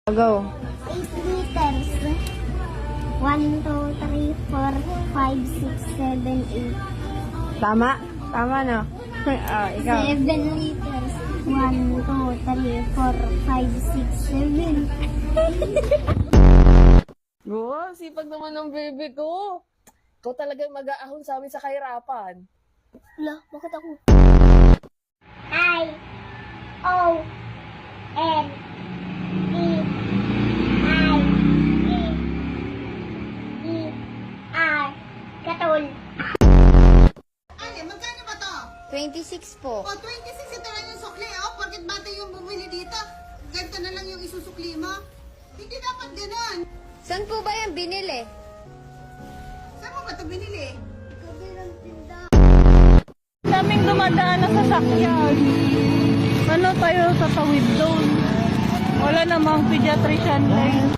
Go. 8 liters. 1, 2, 3, 4, 5, 6, 7, 8. Tama? Tama, no? Ikaw. 7 liters. 1, 2, 3, 4, 5, 6, 7. Wow, sipag naman ng baby ko. Ikaw talaga yung mag-aahon sa amin sa kahirapan. Wala, bakit ako? I, O, N, E, I, E, R. Katol. Ano, magkano ba to? 26 po. O, 26 ito lang yung sukli, oh. Porket bata yung bumili dito, ganito na lang yung isusukli mo. Hindi dapat ganun. Saan po ba yan binili? Saan mo ba ito binili? Kabilang tinda. Daming dumadaan na sasakyan. Ano tayo sa tawid doon? Wala namang pediatrician lane.